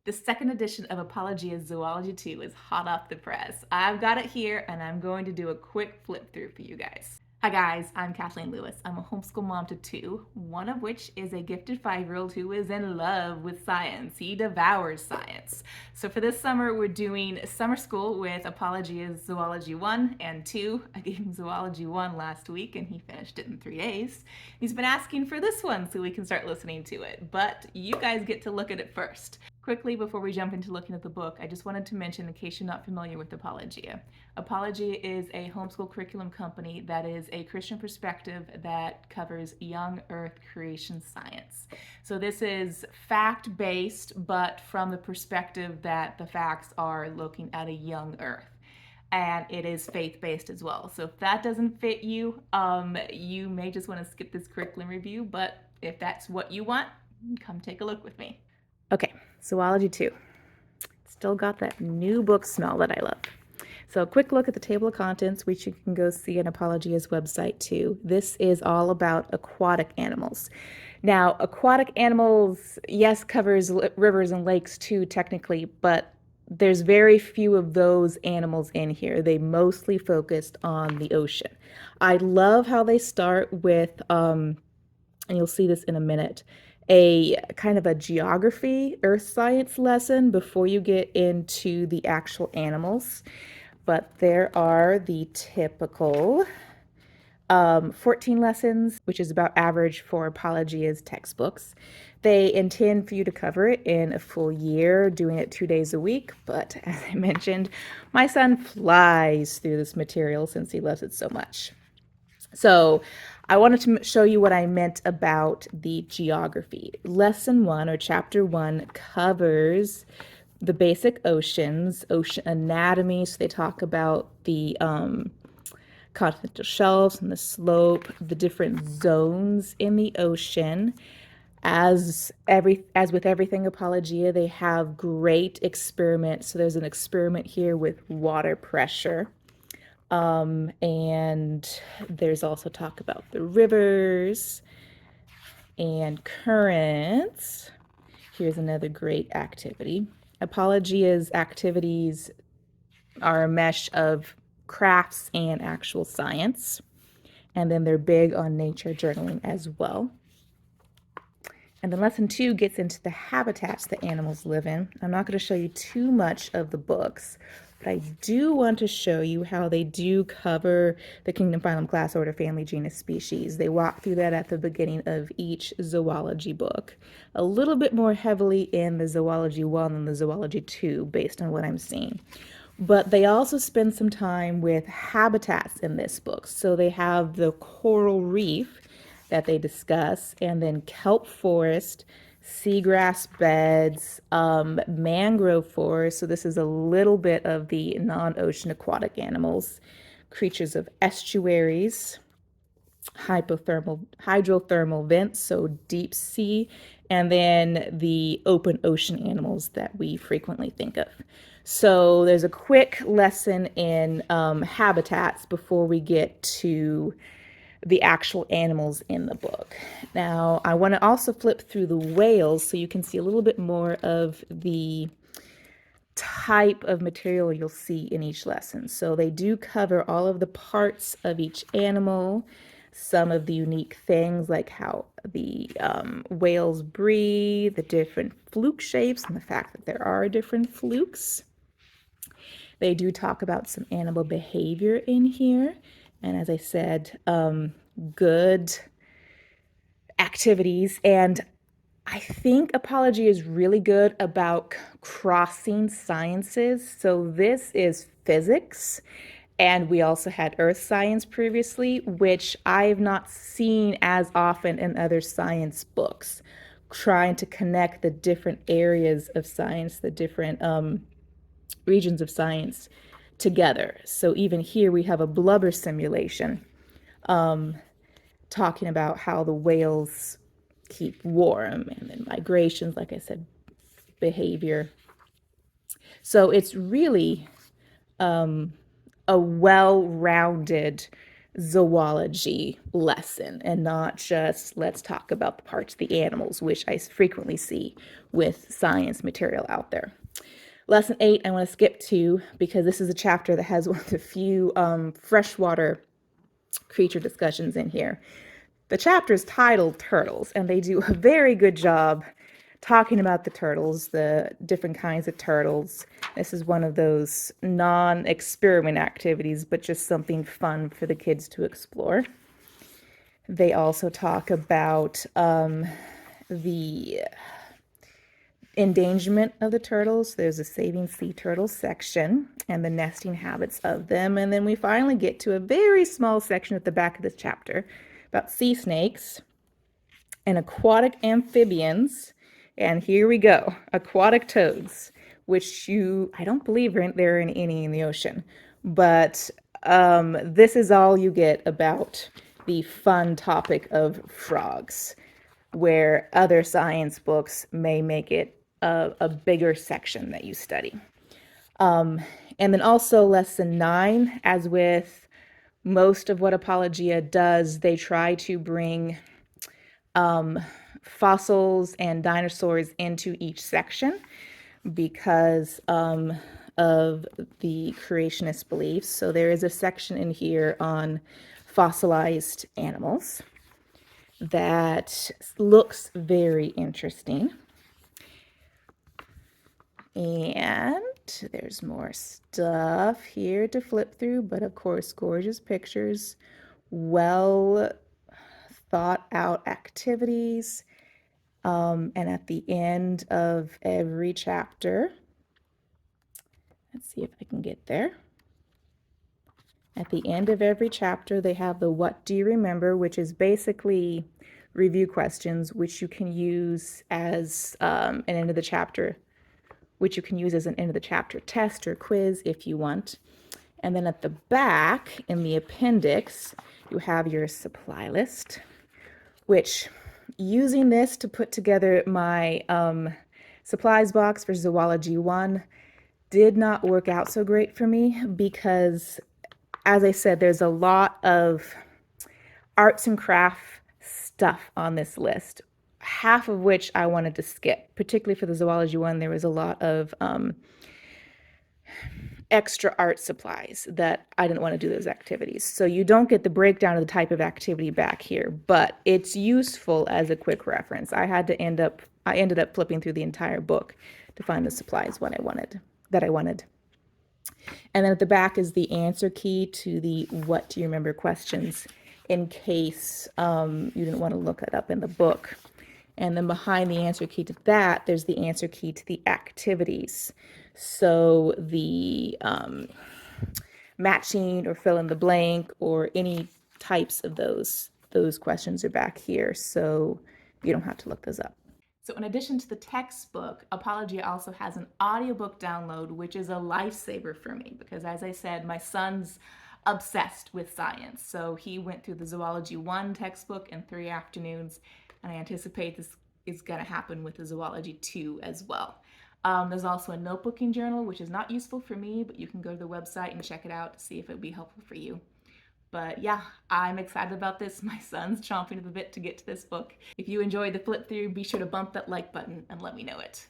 The second edition of Apologia Zoology 2 is hot off the press. I've got it here and I'm going to do a quick flip through for you guys. Hi guys, I'm Kathleen Lewis. I'm a homeschool mom to two, one of which is a gifted 5-year-old who is in love with science. He devours science. So for this summer, we're doing summer school with Apologia Zoology 1 and 2. I gave him Zoology 1 last week and he finished it in 3 days. He's been asking for this one so we can start listening to it, but you guys get to look at it first. Quickly, before we jump into looking at the book, I just wanted to mention, in case you're not familiar with Apologia, Apologia is a homeschool curriculum company that is a Christian perspective that covers young earth creation science. So this is fact-based, but from the perspective that the facts are looking at a young earth. And it is faith-based as well. So if that doesn't fit you, you may just want to skip this curriculum review, but if that's what you want, come take a look with me. Okay, Zoology 2. Still got that new book smell that I love. So a quick look at the table of contents, which you can go see on Apologia's website too. This is all about aquatic animals. Now, aquatic animals, yes, covers rivers and lakes too, technically, but there's very few of those animals in here. They mostly focused on the ocean. I love how they start with, and you'll see this in a minute, a kind of a geography, earth science lesson before you get into the actual animals. But there are the typical 14 lessons, which is about average for Apologia's textbooks. They intend for you to cover it in a full year, doing it 2 days a week. But as I mentioned, my son flies through this material since he loves it so much. So I wanted to show you what I meant about the geography. Lesson 1, or chapter 1, covers the basic oceans, ocean anatomy. So they talk about the continental shelves and the slope, the different zones in the ocean. As with everything Apologia, they have great experiments. So there's an experiment here with water pressure. And there's also talk about the rivers and currents. Here's another great activity. Apologia's activities are a mesh of crafts and actual science. And then they're big on nature journaling as well. And then lesson 2 gets into the habitats that animals live in. I'm not going to show you too much of the books, but I do want to show you how they do cover the kingdom, phylum, class, order, family, genus, species. They walk through that at the beginning of each zoology book. A little bit more heavily in the Zoology 1 than the Zoology 2, based on what I'm seeing. But they also spend some time with habitats in this book. So they have the coral reef that they discuss, and then kelp forest, seagrass beds, mangrove forest. So this is a little bit of the non-ocean aquatic animals, creatures of estuaries, hydrothermal vents, so deep sea, and then the open ocean animals that we frequently think of. So there's a quick lesson in habitats before we get to the actual animals in the book. Now, I want to also flip through the whales so you can see a little bit more of the type of material you'll see in each lesson. So they do cover all of the parts of each animal, some of the unique things like how the whales breathe, the different fluke shapes, and the fact that there are different flukes. They do talk about some animal behavior in here. And as I said, good activities. And I think Apologia is really good about crossing sciences. So this is physics. And we also had earth science previously, which I have not seen as often in other science books, trying to connect the different areas of science, the different regions of science together. So even here we have a blubber simulation talking about how the whales keep warm, and then migrations, like I said, behavior. So it's really a well-rounded zoology lesson and not just let's talk about the parts of the animals, which I frequently see with science material out there. Lesson 8, I want to skip to because this is a chapter that has one of the few freshwater creature discussions in here. The chapter is titled Turtles, and they do a very good job talking about the turtles, the different kinds of turtles. This is one of those non-experiment activities, but just something fun for the kids to explore. They also talk about the endangerment of the turtles. There's a saving sea turtles section and the nesting habits of them. And then we finally get to a very small section at the back of this chapter about sea snakes and aquatic amphibians. And here we go, aquatic toads, which I don't believe there are any in the ocean. But this is all you get about the fun topic of frogs, where other science books may make it a bigger section that you study. And then also lesson 9, as with most of what Apologia does, they try to bring fossils and dinosaurs into each section because of the creationist beliefs. So there is a section in here on fossilized animals that looks very interesting. And there's more stuff here to flip through, but of course, gorgeous pictures, well thought out activities. And at the end of every chapter, let's see if I can get there. At the end of every chapter, they have the what do you remember, which is basically review questions, which you can use as an end of the chapter, which you can use as an end of the chapter test or quiz if you want. And then at the back in the appendix, you have your supply list, which using this to put together my supplies box for Zoology 1 did not work out so great for me because, as I said, there's a lot of arts and craft stuff on this list, half of which I wanted to skip. Particularly for the Zoology 1, there was a lot of extra art supplies that I didn't want to do those activities. So you don't get the breakdown of the type of activity back here, but it's useful as a quick reference. I ended up flipping through the entire book to find the supplies that I wanted. And then at the back is the answer key to the what do you remember questions in case you didn't want to look it up in the book. And then behind the answer key to that, there's the answer key to the activities. So the matching or fill in the blank or any types of those questions are back here. So you don't have to look those up. So in addition to the textbook, Apologia also has an audiobook download, which is a lifesaver for me because, as I said, my son's obsessed with science. So he went through the Zoology 1 textbook in 3 afternoons, and I anticipate this is going to happen with the Zoology 2 as well. There's also a notebooking journal, which is not useful for me, but you can go to the website and check it out to see if it would be helpful for you. But yeah, I'm excited about this. My son's chomping at the bit to get to this book. If you enjoyed the flip through, be sure to bump that like button and let me know it.